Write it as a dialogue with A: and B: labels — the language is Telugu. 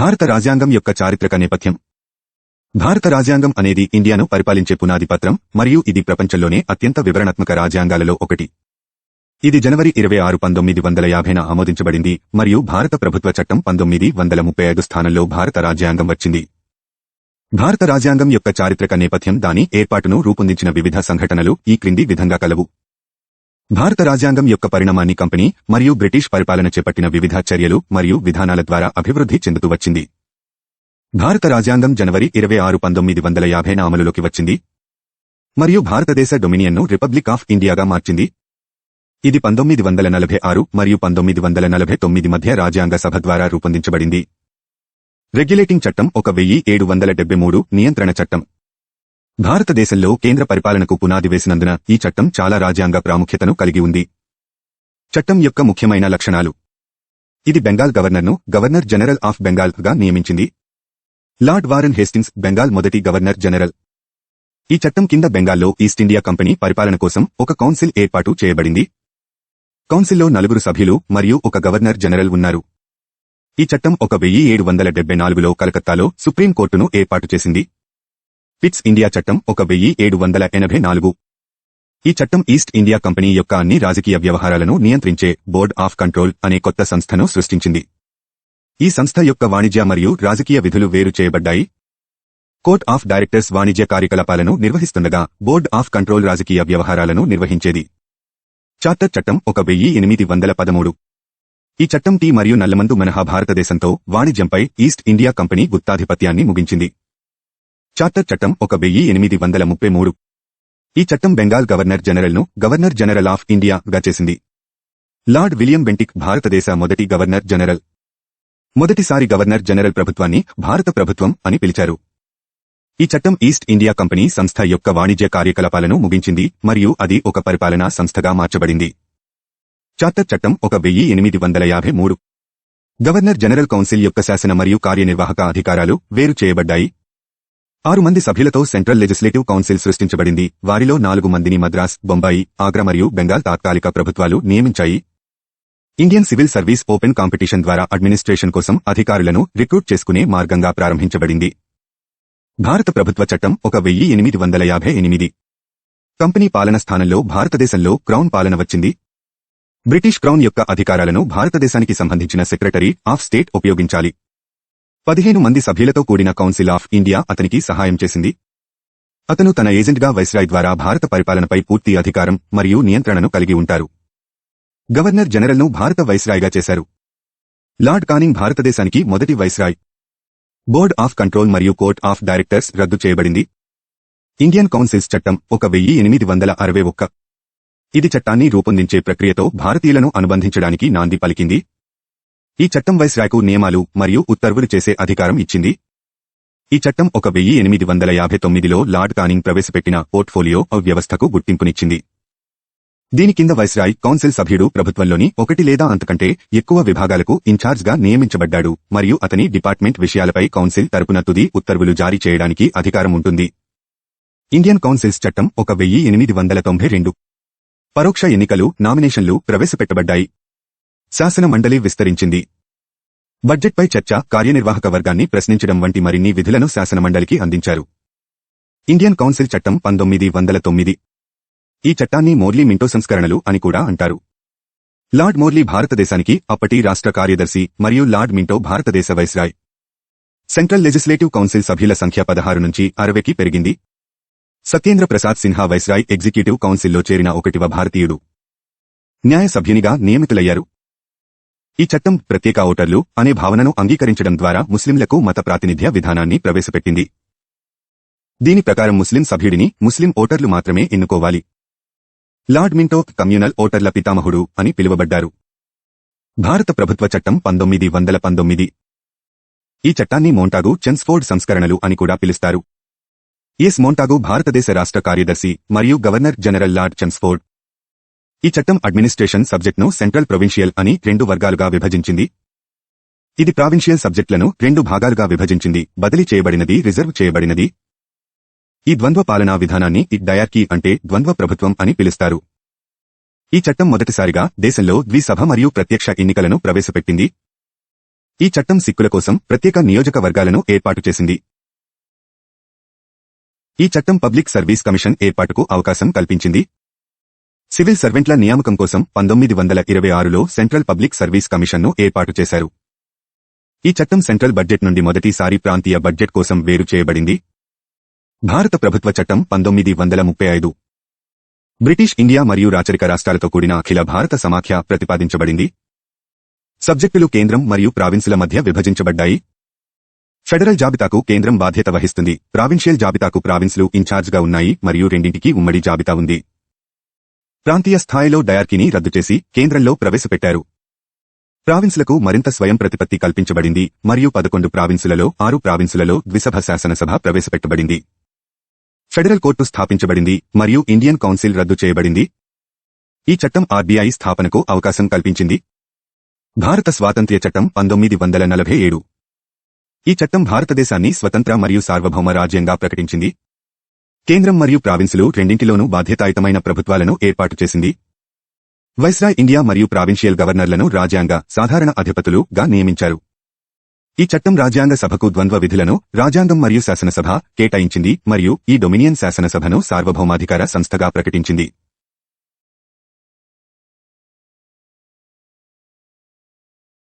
A: భారత రాజ్యాంగం యొక్క చారిత్రక నేపథ్యం. భారత రాజ్యాంగం అనేది ఇండియాను పరిపాలించే పునాది పత్రం మరియు ఇది ప్రపంచంలోనే అత్యంత వివరణాత్మక రాజ్యాంగాలలో ఒకటి. ఇది జనవరి 26, 1950న ఆమోదించబడింది మరియు భారత ప్రభుత్వ చట్టం 1935 స్థానంలో భారత రాజ్యాంగం వచ్చింది. భారత రాజ్యాంగం యొక్క చారిత్రక నేపథ్యం దాని ఏర్పాటును రూపొందించిన వివిధ సంఘటనలు ఈ క్రింది విధంగా కలవు. భారత రాజ్యాంగం యొక్క పరిణామాన్ని కంపెనీ మరియు బ్రిటిష్ పరిపాలన చేపట్టిన వివిధ చర్యలు మరియు విధానాల ద్వారా అభివృద్ధి చెందుతూ వచ్చింది. భారత రాజ్యాంగం జనవరి 26, 1950న అమలులోకి వచ్చింది మరియు భారతదేశ డొమినియన్ను రిపబ్లిక్ ఆఫ్ ఇండియాగా మార్చింది. ఇది 1946 మరియు 1949 మధ్య రాజ్యాంగ సభ ద్వారా రూపొందించబడింది. రెగ్యులేటింగ్ చట్టం 1773 నియంత్రణ చట్టం. భారతదేశంలో కేంద్ర పరిపాలనకు పునాది వేసినందున ఈ చట్టం చాలా రాజ్యాంగ ప్రాముఖ్యతను కలిగి ఉంది. చట్టం యొక్క ముఖ్యమైన లక్షణాలు. ఇది బెంగాల్ గవర్నర్ను గవర్నర్ జనరల్ ఆఫ్ బెంగాల్ గా నియమించింది. లార్డ్ వారన్ హేస్టింగ్స్ బెంగాల్ మొదటి గవర్నర్ జనరల్. ఈ చట్టం కింద బెంగాల్లో ఈస్ట్ ఇండియా కంపెనీ పరిపాలన కోసం ఒక కౌన్సిల్ ఏర్పాటు చేయబడింది. కౌన్సిల్లో 4 సభ్యులు మరియు ఒక గవర్నర్ జనరల్ ఉన్నారు. ఈ చట్టం 1774లో కలకత్తాలో సుప్రీంకోర్టును ఏర్పాటు చేసింది. పిట్స్ ఇండియా చట్టం 1784. ఈ చట్టం ఈస్ట్ ఇండియా కంపెనీ యొక్క అన్ని రాజకీయ వ్యవహారాలను నియంత్రించే బోర్డ్ ఆఫ్ కంట్రోల్ అనే కొత్త సంస్థను సృష్టించింది. ఈ సంస్థ యొక్క వాణిజ్య మరియు రాజకీయ విధులు వేరు చేయబడ్డాయి. కోర్ట్ ఆఫ్ డైరెక్టర్స్ వాణిజ్య కార్యకలాపాలను నిర్వహిస్తుండగా బోర్డ్ ఆఫ్ కంట్రోల్ రాజకీయ వ్యవహారాలను నిర్వహించేది. చార్టర్ చట్టం 1813. ఈ చట్టం టీ మరియు నల్లమందు మినహా భారతదేశంతో వాణిజ్యంపై ఈస్ట్ ఇండియా కంపెనీ గుత్తాధిపత్యాన్ని ముగించింది. చార్టర్ చట్టం 1833. ఈ చట్టం బెంగాల్ గవర్నర్ జనరల్ను గవర్నర్ జనరల్ ఆఫ్ ఇండియా గా చేసింది. లార్డ్ విలియం బెంటిక్ భారతదేశ మొదటి గవర్నర్ జనరల్. మొదటిసారి గవర్నర్ జనరల్ ప్రభుత్వాన్ని భారత ప్రభుత్వం అని పిలిచారు. ఈ చట్టం ఈస్ట్ ఇండియా కంపెనీ సంస్థ యొక్క వాణిజ్య కార్యకలాపాలను ముగించింది మరియు అది ఒక పరిపాలనా సంస్థగా మార్చబడింది. చార్టర్ చట్టం 1853. గవర్నర్ జనరల్ కౌన్సిల్ యొక్క శాసన మరియు కార్యనిర్వాహక అధికారాలు వేరు చేయబడ్డాయి. 6 మంది సభ్యులతో సెంట్రల్ లెజిస్లేటివ్ కౌన్సిల్ సృష్టించబడింది. వారిలో 4 మందిని మద్రాస్, బొంబాయి, ఆగ్రా మరియు బెంగాల్ తాత్కాలిక ప్రభుత్వాలు నియమించాయి. Indian civil service open competition ద్వారా అడ్మినిస్ట్రేషన్ కోసం అధికారులను రిక్రూట్ చేసుకునే మార్గంగా ప్రారంభించబడింది. భారత ప్రభుత్వ చట్టం 1858. కంపెనీ పాలన స్థానంలో భారతదేశంలో క్రౌన్ పాలన వచ్చింది. బ్రిటిష్ క్రౌన్ యొక్క అధికారాలను భారతదేశానికి సంబంధించిన సెక్రటరీ ఆఫ్ స్టేట్ ఉపయోగించాలి. 15 మంది సభ్యులతో కూడిన కౌన్సిల్ ఆఫ్ ఇండియా అతనికి సహాయం చేసింది. అతను తన ఏజెంట్గా వైస్రాయ్ ద్వారా భారత పరిపాలనపై పూర్తి అధికారం మరియు నియంత్రణను కలిగి ఉంటారు. గవర్నర్ జనరల్ను భారత వైస్రాయ్గా చేశారు. లార్డ్ కానింగ్ భారతదేశానికి మొదటి వైస్రాయ్. బోర్డ్ ఆఫ్ కంట్రోల్ మరియు కోర్ట్ ఆఫ్ డైరెక్టర్స్ రద్దు చేయబడింది. ఇండియన్ కౌన్సిల్స్ చట్టం 1861. ఇది చట్టాన్ని రూపొందించే ప్రక్రియతో భారతీయులను అనుబంధించడానికి నాంది పలికింది. ఈ చట్టం వైస్రాయ్కు నియమాలు మరియు ఉత్తర్వులు చేసే అధికారం ఇచ్చింది. ఈ చట్టం 1859లో లార్డ్ కానింగ్ ప్రవేశపెట్టిన పోర్ట్ఫోలియో వ్యవస్థకు గుర్తింపునిచ్చింది. దీని కింద వైస్రాయ్ కౌన్సిల్ సభ్యుడు ప్రభుత్వంలోని 1 లేదా అంతకంటే ఎక్కువ విభాగాలకు ఇన్ఛార్జ్గా నియమించబడ్డాడు మరియు అతని డిపార్ట్మెంట్ విషయాలపై కౌన్సిల్ తరపున తుది ఉత్తర్వులు జారీ చేయడానికి అధికారం ఉంటుంది. ఇండియన్ కౌన్సిల్స్ చట్టం 1892. పరోక్ష ఎన్నికలు, నామినేషన్లు ప్రవేశపెట్టబడ్డాయి. శాసన మండలి విస్తరించింది. బడ్జెట్పై చర్చ, కార్యనిర్వాహక వర్గాన్ని ప్రశ్నించడం వంటి మరిన్ని విధులను శాసనమండలికి అందించారు. ఇండియన్ కౌన్సిల్ చట్టం 1909. ఈ చట్టాన్ని మోర్లీ మింటో సంస్కరణలు అని కూడా అంటారు. లార్డ్ మోర్లీ భారతదేశానికి అప్పటి రాష్ట్ర కార్యదర్శి మరియు లార్డ్ మింటో భారతదేశ వైస్రాయ్. సెంట్రల్ లెజిస్లేటివ్ కౌన్సిల్ సభ్యుల సంఖ్య 16 నుంచి 60కి పెరిగింది. సత్యేంద్ర ప్రసాద్ సిన్హా వైస్రాయ్ ఎగ్జిక్యూటివ్ కౌన్సిల్లో చేరిన 1వ భారతీయుడు. న్యాయ సభ్యునిగా నియమితులయ్యారు. ఈ చట్టం ప్రత్యేక ఓటర్లు అనే భావనను అంగీకరించడం ద్వారా ముస్లింలకు మత ప్రాతినిధ్య విధానాన్ని ప్రవేశపెట్టింది. దీని ప్రకారం ముస్లిం సభ్యుడిని ముస్లిం ఓటర్లు మాత్రమే ఎన్నుకోవాలి. లార్డ్ మింటో కమ్యూనల్ ఓటర్ల పితామహుడు అని పిలువబడ్డారు. భారత ప్రభుత్వ చట్టం 1919. ఈ చట్టాన్ని మోంటాగు చెమ్స్ఫోర్డ్ సంస్కరణలు అని కూడా పిలుస్తారు. ఎస్ మోంటాగు భారతదేశ రాష్ట్ర కార్యదర్శి మరియు గవర్నర్ జనరల్ లార్డ్ చెమ్స్ఫోర్డ్. ఈ చట్టం అడ్మినిస్ట్రేషన్ సబ్జెక్ట్ను సెంట్రల్ ప్రొవిన్షియల్ అని 2 వర్గాలుగా విభజించింది. ఇది ప్రావిన్షియల్ సబ్జెక్టులను 2 భాగాలుగా విభజించింది, బదిలీ చేయబడినది, రిజర్వ్ చేయబడినది. ఈ ద్వంద్వ పాలనా విధానాన్ని డయార్కీ అంటే ద్వంద్వ ప్రభుత్వం అని పిలుస్తారు. ఈ చట్టం మొదటిసారిగా దేశంలో ద్విసభ మరియు ప్రత్యక్ష ఎన్నికలను ప్రవేశపెట్టింది. ఈ చట్టం సిక్కుల కోసం ప్రత్యేక నియోజకవర్గాలను ఏర్పాటు చేసింది. ఈ చట్టం పబ్లిక్ సర్వీస్ కమిషన్ ఏర్పాటుకు అవకాశం కల్పించింది. సివిల్ సర్వెంట్ల నియామకం కోసం 1926లో సెంట్రల్ పబ్లిక్ సర్వీస్ కమిషన్ను ఏర్పాటు చేశారు. ఈ చట్టం సెంట్రల్ బడ్జెట్ నుండి మొదటిసారి ప్రాంతీయ బడ్జెట్ కోసం వేరు చేయబడింది. భారత ప్రభుత్వ చట్టం 1935 బ్రిటిష్ ఇండియా మరియు రాచరిక రాష్ట్రాలతో కూడిన అఖిల భారత సమాఖ్య ప్రతిపాదించబడింది. సబ్జెక్టులు కేంద్రం మరియు ప్రావిన్సుల మధ్య విభజించబడ్డాయి. ఫెడరల్ జాబితాకు కేంద్రం బాధ్యత వహిస్తుంది. ప్రావిన్షియల్ జాబితాకు ప్రావిన్సులు ఇన్ఛార్జ్గా ఉన్నాయి మరియు రెండింటికి ఉమ్మడి జాబితా ఉంది. ప్రాంతీయ స్థాయిలో డయార్కీని రద్దు చేసి కేంద్రంలో ప్రవేశపెట్టారు. ప్రావిన్సులకు మరింత స్వయం ప్రతిపత్తి కల్పించబడింది మరియు 11 ప్రావిన్సులలో 6 ప్రావిన్సులలో ద్విసభ శాసనసభ ప్రవేశపెట్టబడింది. ఫెడరల్ కోర్టు స్థాపించబడింది మరియు ఇండియన్ కౌన్సిల్ రద్దు చేయబడింది. ఈ చట్టం ఆర్బీఐ స్థాపనకు అవకాశం కల్పించింది. భారత స్వాతంత్ర్య చట్టం 1947 ఈ చట్టం భారతదేశాన్ని స్వతంత్ర మరియు సార్వభౌమ రాజ్యంగా ప్రకటించింది. కేంద్రం మరియు ప్రావిన్సులు రెండింటిలోనూ బాధ్యతాయుతమైన ప్రభుత్వాలను ఏర్పాటు చేసింది. వైస్రాయ్ ఇండియా మరియు ప్రావిన్షియల్ గవర్నర్లను రాజ్యాంగ సాధారణ అధిపతులుగా నియమించారు. ఈ చట్టం రాజ్యాంగ సభకు ద్వంద్వ విధులను రాజ్యాంగం మరియు శాసనసభ కేటాయించింది మరియు ఈ డొమినియన్ శాసనసభను సార్వభౌమాధికార సంస్థగా ప్రకటించింది.